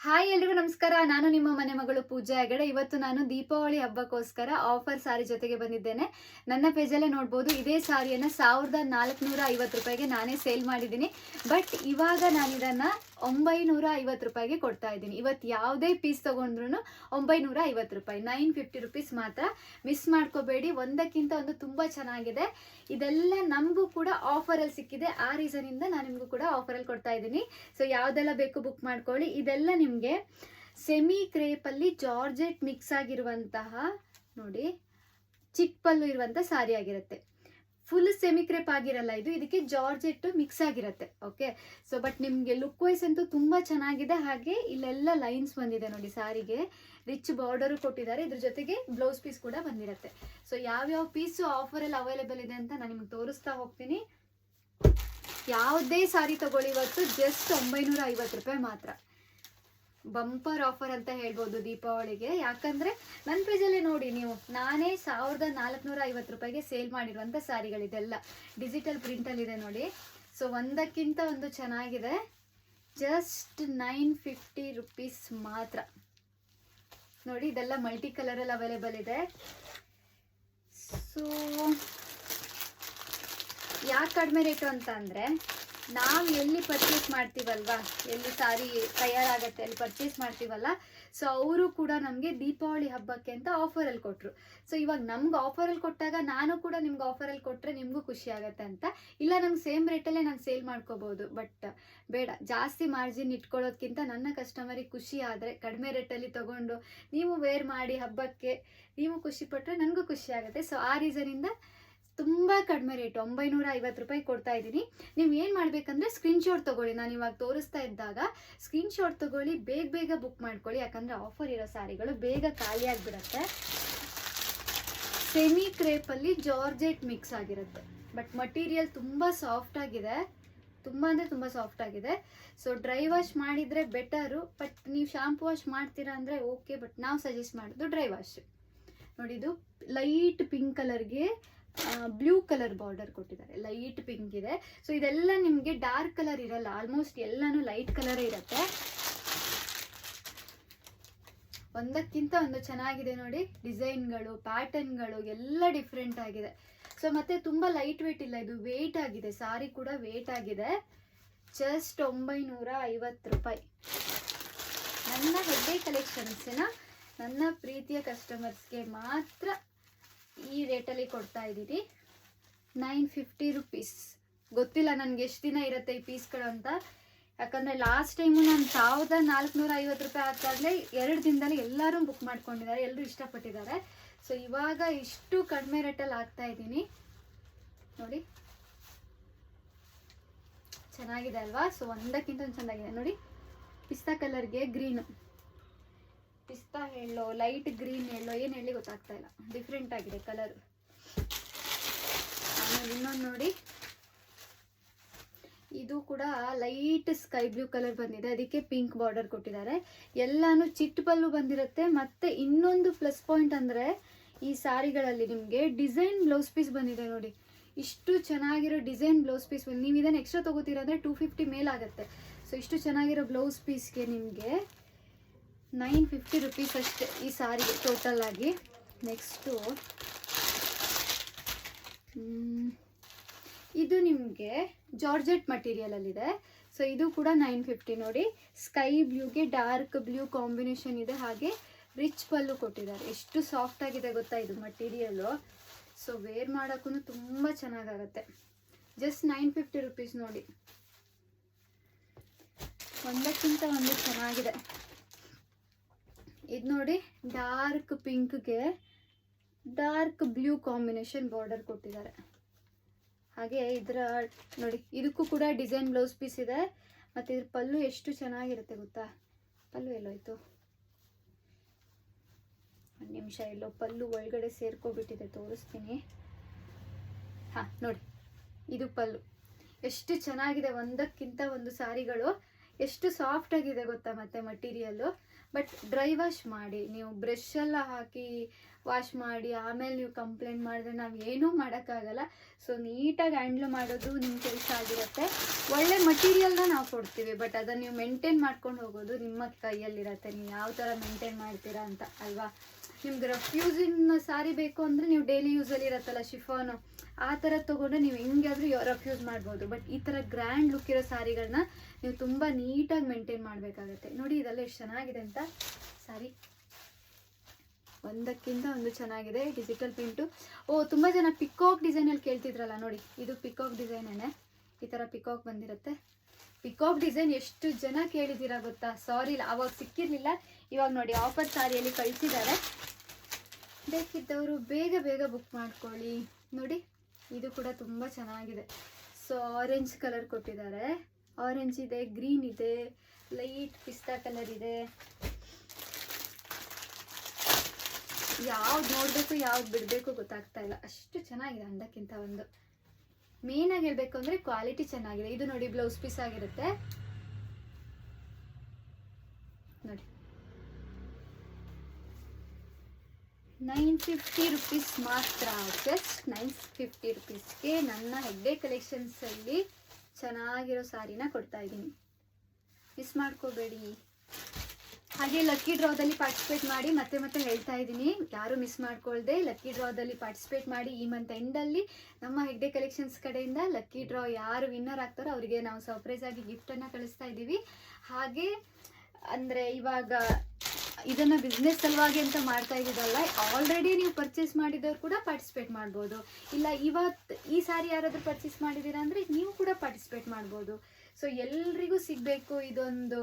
Hi ಎಲ್ರಿಗೂ ನಮಸ್ಕಾರ. ನಾನು ನಿಮ್ಮ ಮನೆ ಮಗಳು ಪೂಜಾ ಹೆಗಡೆ. ಇವತ್ತು ನಾನು ದೀಪಾವಳಿ ಹಬ್ಬಕ್ಕೋಸ್ಕರ ಆಫರ್ ಸಾರಿ ಜೊತೆಗೆ ಬಂದಿದ್ದೇನೆ. ನನ್ನ ಪೇಜಲ್ಲೇ ನೋಡ್ಬೋದು. ಇದೇ ಸಾರಿಯನ್ನು 1450 ರೂಪಾಯಿಗೆ ನಾನೇ ಸೇಲ್ ಮಾಡಿದ್ದೀನಿ. ಬಟ್ ಇವಾಗ ನಾನು ಇದನ್ನು 950 ರೂಪಾಯಿಗೆ ಕೊಡ್ತಾ ಇದ್ದೀನಿ. ಇವತ್ತು ಯಾವುದೇ ಪೀಸ್ ತೊಗೊಂಡ್ರು 950 ರೂಪಾಯಿ, 950 ರುಪೀಸ್ ಮಾತ್ರ. ಮಿಸ್ ಮಾಡ್ಕೋಬೇಡಿ, ಒಂದಕ್ಕಿಂತ ಒಂದು ತುಂಬ ಚೆನ್ನಾಗಿದೆ. ಇದೆಲ್ಲ ನಮಗೂ ಕೂಡ ಆಫರಲ್ಲಿ ಸಿಕ್ಕಿದೆ. ಆ ರೀಸನಿಂದ ನಾನು ನಿಮಗೂ ಕೂಡ ಆಫರಲ್ಲಿ ಕೊಡ್ತಾ ಇದ್ದೀನಿ. ಸೊ ಯಾವುದೆಲ್ಲ ಬೇಕು ಬುಕ್ ಮಾಡ್ಕೊಳ್ಳಿ. ಇದೆಲ್ಲ ನಿಮಗೆ ಸೆಮಿ ಕ್ರೇಪಲ್ಲಿ ಜಾರ್ಜೆಟ್ ಮಿಕ್ಸ್ ಆಗಿರುವಂತಹ ನೋಡಿ ಚಿಕ್ಕ ಪಲ್ಲು ಇರುವಂಥ ಸಾರಿ ಆಗಿರುತ್ತೆ. ಫುಲ್ ಸೆಮಿ ಕ್ರೇಪ್ ಆಗಿರಲ್ಲ ಇದು, ಇದಕ್ಕೆ ಜಾರ್ಜೆಟ್ ಮಿಕ್ಸ್ ಆಗಿರುತ್ತೆ. ಓಕೆ, ಸೊ ಬಟ್ ನಿಮಗೆ ಲುಕ್ ವೈಸ್ ಅಂತೂ ತುಂಬ ಚೆನ್ನಾಗಿದೆ. ಹಾಗೆ ಇಲ್ಲೆಲ್ಲ ಲೈನ್ಸ್ ಬಂದಿದೆ ನೋಡಿ, ಸಾರಿಗೆ ರಿಚ್ ಬಾರ್ಡರು ಕೊಟ್ಟಿದ್ದಾರೆ. ಇದ್ರ ಜೊತೆಗೆ ಬ್ಲೌಸ್ ಪೀಸ್ ಕೂಡ ಬಂದಿರುತ್ತೆ. ಸೊ ಯಾವ್ಯಾವ ಪೀಸು ಆಫರಲ್ಲಿ ಅವೈಲೇಬಲ್ ಇದೆ ಅಂತ ನಾನು ನಿಮ್ಗೆ ತೋರಿಸ್ತಾ ಹೋಗ್ತೀನಿ. ಯಾವುದೇ ಸಾರಿ ತಗೊಳ್ಳಿ, ಇವತ್ತು ಜಸ್ಟ್ 950 ರೂಪಾಯಿ ಮಾತ್ರ. ಬಂಪರ್ ಆಫರ್ ಅಂತ ಹೇಳ್ಬೋದು ದೀಪಾವಳಿಗೆ. ಯಾಕಂದರೆ ನನ್ನ ಪೇಜಲ್ಲೇ ನೋಡಿ ನೀವು, ನಾನೇ 1450 ರೂಪಾಯಿಗೆ ಸೇಲ್ ಮಾಡಿರುವಂಥ ಸಾರಿಗಳಿದೆಲ್ಲ ಡಿಜಿಟಲ್ ಪ್ರಿಂಟಲ್ಲಿದೆ ನೋಡಿ. ಸೊ ಒಂದಕ್ಕಿಂತ ಒಂದು ಚೆನ್ನಾಗಿದೆ. ಜಸ್ಟ್ 950 ರುಪೀಸ್ ಮಾತ್ರ ನೋಡಿ. ಇದೆಲ್ಲ ಮಲ್ಟಿ ಕಲರಲ್ಲಿ ಅವೈಲೇಬಲ್ ಇದೆ. ಸೊ ಯಾಕೆ ಕಡಿಮೆ ರೇಟು ಅಂತ ಅಂದರೆ, ನಾವು ಎಲ್ಲಿ ಪರ್ಚೇಸ್ ಮಾಡ್ತೀವಲ್ವಾ, ಎಲ್ಲಿ ಸಾರಿ ತಯಾರಾಗತ್ತೆ ಅಲ್ಲಿ ಪರ್ಚೇಸ್ ಮಾಡ್ತೀವಲ್ಲ, ಸೊ ಅವರು ಕೂಡ ನಮಗೆ ದೀಪಾವಳಿ ಹಬ್ಬಕ್ಕೆ ಅಂತ ಆಫರಲ್ಲಿ ಕೊಟ್ಟರು. ಸೊ ಇವಾಗ ನಮ್ಗೆ ಆಫರಲ್ಲಿ ಕೊಟ್ಟಾಗ ನಾನು ಕೂಡ ನಿಮ್ಗೆ ಆಫರಲ್ಲಿ ಕೊಟ್ಟರೆ ನಿಮಗೂ ಖುಷಿ ಆಗುತ್ತೆ ಅಂತ. ಇಲ್ಲ ನಮ್ಗೆ ಸೇಮ್ ರೇಟಲ್ಲೇ ನಾನು ಸೇಲ್ ಮಾಡ್ಕೋಬೋದು, ಬಟ್ ಬೇಡ, ಜಾಸ್ತಿ ಮಾರ್ಜಿನ್ ಇಟ್ಕೊಳ್ಳೋದ್ಕಿಂತ ನನ್ನ ಕಸ್ಟಮರಿಗೆ ಖುಷಿ ಆದರೆ ಕಡಿಮೆ ರೇಟಲ್ಲಿ ತೊಗೊಂಡು ನೀವು ವೇರ್ ಮಾಡಿ ಹಬ್ಬಕ್ಕೆ ನೀವು ಖುಷಿ ಪಟ್ಟರೆ ನನಗೂ ಖುಷಿ ಆಗುತ್ತೆ. ಸೊ ಆ ರೀಸನಿಂದ ತುಂಬ ಕಡಿಮೆ ರೇಟು 950 ರೂಪಾಯಿ ಕೊಡ್ತಾ ಇದ್ದೀನಿ. ನೀವು ಏನು ಮಾಡಬೇಕಂದ್ರೆ ಸ್ಕ್ರೀನ್ಶಾಟ್ ತೊಗೊಳ್ಳಿ. ನಾನು ಇವಾಗ ತೋರಿಸ್ತಾ ಇದ್ದಾಗ ಸ್ಕ್ರೀನ್ಶಾಟ್ ತೊಗೊಳ್ಳಿ, ಬೇಗ ಬೇಗ ಬುಕ್ ಮಾಡ್ಕೊಳ್ಳಿ. ಯಾಕಂದರೆ ಆಫರ್ ಇರೋ ಸಾರಿಗಳು ಬೇಗ ಖಾಲಿ ಆಗಿಬಿಡುತ್ತೆ. ಸೆಮಿ ಕ್ರೇಪಲ್ಲಿ ಜಾರ್ಜೆಟ್ ಮಿಕ್ಸ್ ಆಗಿರುತ್ತೆ. ಬಟ್ ಮಟೀರಿಯಲ್ ತುಂಬ ಸಾಫ್ಟ್ ಆಗಿದೆ, ತುಂಬ ಅಂದರೆ ತುಂಬ ಸಾಫ್ಟ್ ಆಗಿದೆ. ಸೊ ಡ್ರೈ ವಾಶ್ ಮಾಡಿದರೆ ಬೆಟರು. ಬಟ್ ನೀವು ಶಾಂಪು ವಾಶ್ ಮಾಡ್ತೀರಾ ಅಂದರೆ ಓಕೆ, ಬಟ್ ನಾವು ಸಜೆಸ್ಟ್ ಮಾಡೋದು ಡ್ರೈ ವಾಶ್. ನೋಡಿ, ಇದು ಲೈಟ್ ಪಿಂಕ್ ಕಲರ್ಗೆ ಬ್ಲೂ ಕಲರ್ ಬಾರ್ಡರ್ ಕೊಟ್ಟಿದ್ದಾರೆ, ಲೈಟ್ ಪಿಂಕ್ ಇದೆ. ಸೊ ಇದೆಲ್ಲ ನಿಮಗೆ ಡಾರ್ಕ್ ಕಲರ್ ಇರಲ್ಲ, ಆಲ್ಮೋಸ್ಟ್ ಎಲ್ಲಾನು ಲೈಟ್ ಕಲರೇ ಇರುತ್ತೆ. ಒಂದಕ್ಕಿಂತ ಒಂದು ಚೆನ್ನಾಗಿದೆ ನೋಡಿ. ಡಿಸೈನ್ಗಳು, ಪ್ಯಾಟರ್ನ್ಗಳು ಎಲ್ಲ ಡಿಫ್ರೆಂಟ್ ಆಗಿದೆ. ಸೊ ಮತ್ತೆ ತುಂಬ ಲೈಟ್ ವೇಟ್ ಇಲ್ಲ, ಇದು ವೇಟ್ ಆಗಿದೆ. ಸಾರಿ ಕೂಡ ವೇಟ್ ಆಗಿದೆ. ಜಸ್ಟ್ 950 ರೂಪಾಯಿ. ನನ್ನ ಹೆಗ್ಡೆ ಕಲೆಕ್ಷನ್ಸ್ನ ನನ್ನ ಪ್ರೀತಿಯ ಕಸ್ಟಮರ್ಸ್ಗೆ ಮಾತ್ರ ಈ ರೇಟಲ್ಲಿ ಕೊಡ್ತಾ ಇದ್ದೀನಿ. 950 ರುಪೀಸ್. ಗೊತ್ತಿಲ್ಲ ನನಗೆ ಎಷ್ಟು ದಿನ ಇರುತ್ತೆ ಈ ಪೀಸ್ಗಳು ಅಂತ. ಯಾಕಂದರೆ ಲಾಸ್ಟ್ ಟೈಮು ನಾನು 1450 ರೂಪಾಯಿ ಹಾಕಾಗಲೇ 2 ದಿನದಲ್ಲಿ ಎಲ್ಲರೂ ಬುಕ್ ಮಾಡ್ಕೊಂಡಿದ್ದಾರೆ, ಎಲ್ಲರೂ ಇಷ್ಟಪಟ್ಟಿದ್ದಾರೆ. ಸೊ ಇವಾಗ ಇಷ್ಟು ಕಡಿಮೆ ರೇಟಲ್ಲಿ ಹಾಕ್ತಾ ಇದ್ದೀನಿ ನೋಡಿ. ಚೆನ್ನಾಗಿದೆ ಅಲ್ವಾ? ಸೊ ಒಂದಕ್ಕಿಂತ ಒಂದು ಚೆನ್ನಾಗಿದೆ ನೋಡಿ. ಪಿಸ್ತಾ ಕಲರ್ಗೆ ಗ್ರೀನು, ಪಿಸ್ತಾ ಹೇಳೋ ಲೈಟ್ ಗ್ರೀನ್ ಹೇಳೋ ಏನು ಹೇಳಿ ಗೊತ್ತಾಗ್ತಾ ಇಲ್ಲ, ಡಿಫ್ರೆಂಟ್ ಆಗಿದೆ ಕಲರ್. ಆಮೇಲೆ ಇನ್ನೊಂದು ನೋಡಿ, ಇದು ಕೂಡ ಲೈಟ್ ಸ್ಕೈ ಬ್ಲೂ ಕಲರ್ ಬಂದಿದೆ, ಅದಕ್ಕೆ ಪಿಂಕ್ ಬಾರ್ಡರ್ ಕೊಟ್ಟಿದ್ದಾರೆ. ಎಲ್ಲಾನು ಚಿಟ್ ಪಲ್ಲು ಬಂದಿರುತ್ತೆ. ಮತ್ತು ಇನ್ನೊಂದು ಪ್ಲಸ್ ಪಾಯಿಂಟ್ ಅಂದರೆ ಈ ಸಾರಿಗಳಲ್ಲಿ ನಿಮಗೆ ಡಿಸೈನ್ ಬ್ಲೌಸ್ ಪೀಸ್ ಬಂದಿದೆ ನೋಡಿ. ಇಷ್ಟು ಚೆನ್ನಾಗಿರೋ ಡಿಸೈನ್ ಬ್ಲೌಸ್ ಪೀಸ್ ಬಂದು ನೀವು ಇದನ್ನು ಎಕ್ಸ್ಟ್ರಾ ತೊಗೋತೀರ ಅಂದರೆ 250 ಮೇಲಾಗುತ್ತೆ. ಸೊ ಇಷ್ಟು ಚೆನ್ನಾಗಿರೋ ಬ್ಲೌಸ್ ಪೀಸ್ಗೆ ನಿಮಗೆ 950 ರುಪೀಸ್ ಅಷ್ಟೇ ಈ ಸಾರಿಗೆ ಟೋಟಲ್ ಆಗಿ. ನೆಕ್ಸ್ಟು ಇದು ನಿಮಗೆ ಜಾರ್ಜೆಟ್ ಮಟೀರಿಯಲಲ್ಲಿದೆ. ಸೊ ಇದು ಕೂಡ 950 ನೋಡಿ. ಸ್ಕೈ ಬ್ಲೂಗೆ ಡಾರ್ಕ್ ಬ್ಲೂ ಕಾಂಬಿನೇಷನ್ ಇದೆ. ಹಾಗೆ ರಿಚ್ ಪಲ್ಲು ಕೊಟ್ಟಿದ್ದಾರೆ. ಎಷ್ಟು ಸಾಫ್ಟ್ ಆಗಿದೆ ಗೊತ್ತಾ ಇದು ಮಟೀರಿಯಲ್ಲು. ಸೊ ವೇರ್ ಮಾಡೋಕ್ಕೂ ತುಂಬ ಚೆನ್ನಾಗಾಗತ್ತೆ. ಜಸ್ಟ್ 950 ರುಪೀಸ್ ನೋಡಿ. ಒಂದಕ್ಕಿಂತ ಒಂದು ಚೆನ್ನಾಗಿದೆ. ಇದು ನೋಡಿ, ಡಾರ್ಕ್ ಪಿಂಕ್ಗೆ ಡಾರ್ಕ್ ಬ್ಲೂ ಕಾಂಬಿನೇಷನ್ ಬಾರ್ಡರ್ ಕೊಟ್ಟಿದ್ದಾರೆ. ಹಾಗೆ ಇದರ ನೋಡಿ, ಇದಕ್ಕೂ ಕೂಡ ಡಿಸೈನ್ ಬ್ಲೌಸ್ ಪೀಸ್ ಇದೆ. ಮತ್ತು ಇದ್ರ ಪಲ್ಲು ಎಷ್ಟು ಚೆನ್ನಾಗಿರುತ್ತೆ ಗೊತ್ತಾ. ಪಲ್ಲು ಎಲ್ಲೋಯ್ತು, ಒಂದು ನಿಮಿಷ, ಎಲ್ಲೋ ಪಲ್ಲು ಒಳಗಡೆ ಸೇರ್ಕೊಬಿಟ್ಟಿದೆ, ತೋರಿಸ್ತೀನಿ. ಹಾಂ ನೋಡಿ, ಇದು ಪಲ್ಲು ಎಷ್ಟು ಚೆನ್ನಾಗಿದೆ. ಒಂದಕ್ಕಿಂತ ಒಂದು ಸಾರಿಗಳು ಎಷ್ಟು ಸಾಫ್ಟ್ ಆಗಿದೆ ಗೊತ್ತಾ. ಮತ್ತು ಮಟೀರಿಯಲ್ಲು ಬಟ್ ಡ್ರೈ ವಾಶ್ ಮಾಡಿ, ನೀವು ಬ್ರಷ್ ಎಲ್ಲ ಹಾಕಿ ವಾಶ್ ಮಾಡಿ ಆಮೇಲೆ ನೀವು ಕಂಪ್ಲೇಂಟ್ ಮಾಡಿದ್ರೆ ನಾವು ಏನೂ ಮಾಡೋಕ್ಕಾಗಲ್ಲ. ಸೊ ನೀಟಾಗಿ ಹ್ಯಾಂಡ್ಲ್ ಮಾಡೋದು ನಿಮ್ಮ ಕೆಲಸ ಆಗಿರುತ್ತೆ. ಒಳ್ಳೆ ಮಟೀರಿಯಲ್ನ ನಾವು ಕೊಡ್ತೀವಿ, ಬಟ್ ಅದನ್ನು ನೀವು ಮೇಂಟೈನ್ ಮಾಡ್ಕೊಂಡು ಹೋಗೋದು ನಿಮ್ಮ ಕೈಯಲ್ಲಿರುತ್ತೆ, ನೀವು ಯಾವ ಥರ ಮೇಂಟೈನ್ ಮಾಡ್ತೀರಾ ಅಂತ ಅಲ್ವಾ. ನಿಮ್ಗೆ ರಫ್ ಯೂಸಿನ ಸಾರಿ ಬೇಕು ಅಂದರೆ ನೀವು ಡೈಲಿ ಯೂಸಲ್ಲಿ ಇರುತ್ತಲ್ಲ ಶಿಫಾನು, ಆ ಥರ ತೊಗೊಂಡು ನೀವು ಹೆಂಗಾದ್ರೂ ರಫ್ ಯೂಸ್ ಮಾಡ್ಬೋದು. ಬಟ್ ಈ ಥರ ಗ್ರ್ಯಾಂಡ್ ಲುಕ್ ಇರೋ ಸಾರಿಗಳನ್ನ ನೀವು ತುಂಬ ನೀಟಾಗಿ ಮೇಂಟೈನ್ ಮಾಡಬೇಕಾಗತ್ತೆ. ನೋಡಿ ಇದೆಲ್ಲ ಎಷ್ಟು ಚೆನ್ನಾಗಿದೆ ಅಂತ ಸಾರಿ, ಒಂದಕ್ಕಿಂತ ಒಂದು ಚೆನ್ನಾಗಿದೆ. Digital print. ತುಂಬ ಜನ ಪಿಕಾಕ್ ಡಿಸೈನಲ್ಲಿ ಕೇಳ್ತಿದ್ರಲ್ಲ, ನೋಡಿ ಇದು ಪಿಕಾಕ್ ಡಿಸೈನೇ. ಈ ಥರ ಪಿಕಾಕ್ ಬಂದಿರುತ್ತೆ. ಪಿಕಾಕ್ ಡಿಸೈನ್ ಎಷ್ಟು ಜನ ಕೇಳಿದ್ದೀರಾ ಗೊತ್ತಾ. ಸಾರಿ ಅವಾಗ ಸಿಕ್ಕಿರಲಿಲ್ಲ, ಇವಾಗ ನೋಡಿ ಆಫರ್ ಸಾರಿಯಲ್ಲಿ ಕಳಿಸಿದ್ದಾರೆ. ಬೇಕಿದ್ದವರು ಬೇಗ ಬೇಗ ಬುಕ್ ಮಾಡ್ಕೊಳ್ಳಿ. ನೋಡಿ ಇದು ಕೂಡ ತುಂಬ ಚೆನ್ನಾಗಿದೆ. ಸೊ ಆರೆಂಜ್ ಕಲರ್ ಕೊಟ್ಟಿದ್ದಾರೆ, ಆರೆಂಜ್ ಇದೆ, ಗ್ರೀನ್ ಇದೆ, ಲೈಟ್ ಪಿಸ್ತಾ ಕಲರ್ ಇದೆ. ಯಾವ್ದು ನೋಡಬೇಕು ಯಾವ್ದು ಬಿಡಬೇಕು ಗೊತ್ತಾಗ್ತಾ ಇಲ್ಲ, ಅಷ್ಟು ಚೆನ್ನಾಗಿದೆ. ಒಂದಕ್ಕಿಂತ ಒಂದು ಮೇನಾಗಿ ಹೇಳಬೇಕು ಅಂದರೆ ಕ್ವಾಲಿಟಿ ಚೆನ್ನಾಗಿದೆ. ಇದು ನೋಡಿ ಬ್ಲೌಸ್ ಪೀಸ್ ಆಗಿರುತ್ತೆ. ನೋಡಿ 950 ರುಪೀಸ್ ಮಾತ್ರ, ಜಸ್ಟ್ 950 ರುಪೀಸ್ಗೆ ನನ್ನ ಹೆಗ್ಡೆ ಕಲೆಕ್ಷನ್ಸಲ್ಲಿ ಚೆನ್ನಾಗಿರೋ ಸಾರಿನ ಕೊಡ್ತಾ ಇದ್ದೀನಿ. ಮಿಸ್ ಮಾಡ್ಕೋಬೇಡಿ. ಹಾಗೆ ಲಕ್ಕಿ ಡ್ರಾದಲ್ಲಿ ಪಾರ್ಟಿಸಿಪೇಟ್ ಮಾಡಿ. ಮತ್ತೆ ಮತ್ತೆ ಹೇಳ್ತಾ ಇದ್ದೀನಿ, ಯಾರು ಮಿಸ್ ಮಾಡ್ಕೊಳ್ದೆ ಲಕ್ಕಿ ಡ್ರಾದಲ್ಲಿ ಪಾರ್ಟಿಸಿಪೇಟ್ ಮಾಡಿ. ಈ ಮಂತ್ ಎಂಡಲ್ಲಿ ನಮ್ಮ ಹೆಗ್ಡೆ ಕಲೆಕ್ಷನ್ಸ್ ಕಡೆಯಿಂದ ಲಕ್ಕಿ ಡ್ರಾ ಯಾರು ವಿನ್ನರ್ ಆಗ್ತಾರೋ ಅವರಿಗೆ ನಾವು ಸರ್ಪ್ರೈಸ್ ಆಗಿ ಗಿಫ್ಟನ್ನು ಕಳಿಸ್ತಾ ಇದ್ದೀವಿ. ಹಾಗೆ ಅಂದರೆ ಇವಾಗ ಇದನ್ನು ಬಿಸ್ನೆಸ್ ಸಲುವಾಗಿ ಅಂತ ಮಾಡ್ತಾ ಇದ್ದೀರಲ್ಲ, ಆಲ್ರೆಡಿ ನೀವು ಪರ್ಚೇಸ್ ಮಾಡಿದವರು ಕೂಡ ಪಾರ್ಟಿಸಿಪೇಟ್ ಮಾಡ್ಬೋದು. ಇಲ್ಲ ಇವತ್ತು ಈ ಸಾರಿ ಯಾರಾದರೂ ಪರ್ಚೇಸ್ ಮಾಡಿದ್ದೀರಾ ಅಂದರೆ ನೀವು ಕೂಡ ಪಾರ್ಟಿಸಿಪೇಟ್ ಮಾಡ್ಬೋದು. ಸೊ ಎಲ್ರಿಗೂ ಸಿಗಬೇಕು ಇದೊಂದು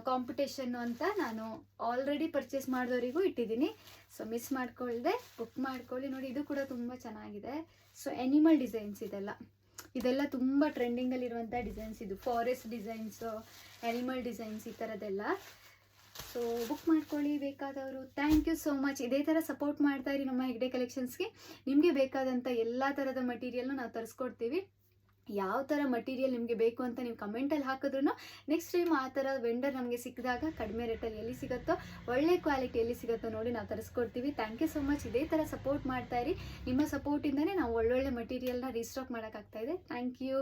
ಕಾಂಪಿಟೇಷನ್ನು ಅಂತ ನಾನು ಆಲ್ರೆಡಿ ಪರ್ಚೇಸ್ ಮಾಡಿದವರಿಗೂ ಇಟ್ಟಿದ್ದೀನಿ. ಸೊ ಮಿಸ್ ಮಾಡ್ಕೊಳ್ದೆ ಬುಕ್ ಮಾಡ್ಕೊಳ್ಳಿ. ನೋಡಿ ಇದು ಕೂಡ ತುಂಬ ಚೆನ್ನಾಗಿದೆ. ಸೊ ಎನಿಮಲ್ ಡಿಸೈನ್ಸ್ ಇದೆಲ್ಲ ತುಂಬ ಟ್ರೆಂಡಿಂಗಲ್ಲಿರುವಂಥ ಡಿಸೈನ್ಸ್. ಇದು ಫಾರೆಸ್ಟ್ ಡಿಸೈನ್ಸು, ಎನಿಮಲ್ ಡಿಸೈನ್ಸ್, ಈ ಥರದ್ದೆಲ್ಲ. ಸೊ ಬುಕ್ ಮಾಡ್ಕೊಳ್ಳಿ ಬೇಕಾದವರು. Thank you so much. ಇದೇ ಥರ ಸಪೋರ್ಟ್ ಮಾಡ್ತಾ ಇರಿ ನಮ್ಮ ಹೆಗ್ಡೆ ಕಲೆಕ್ಷನ್ಸ್ಗೆ. ನಿಮಗೆ ಬೇಕಾದಂಥ ಎಲ್ಲ ಥರದ ಮಟೀರಿಯಲ್ನ ನಾವು ತರಿಸ್ಕೊಡ್ತೀವಿ. ಯಾವ ಥರ ಮಟೀರಿಯಲ್ ನಿಮಗೆ ಬೇಕು ಅಂತ ನೀವು ಕಮೆಂಟಲ್ಲಿ ಹಾಕಿದ್ರು ನೆಕ್ಸ್ಟ್ ಟೈಮ್ ಆ ಥರ ವೆಂಡರ್ ನಮಗೆ ಸಿಕ್ಕಿದಾಗ ಕಡಿಮೆ ರೇಟಲ್ಲಿ ಎಲ್ಲಿ ಸಿಗುತ್ತೋ, ಒಳ್ಳೆ ಕ್ವಾಲಿಟಿ ಎಲ್ಲಿ ಸಿಗುತ್ತೋ ನೋಡಿ ನಾವು ತರಿಸ್ಕೊಡ್ತೀವಿ. Thank you so much. ಇದೇ ಥರ ಸಪೋರ್ಟ್ ಮಾಡ್ತಾ ಇರಿ. ನಿಮ್ಮ ಸಪೋರ್ಟಿಂದನೇ ನಾವು ಒಳ್ಳೊಳ್ಳೆ ಮಟೀರಿಯಲ್ನ ರೀಸ್ಟಾಕ್ ಮಾಡೋಕ್ಕಾಗ್ತಾಯಿದೆ. Thank you.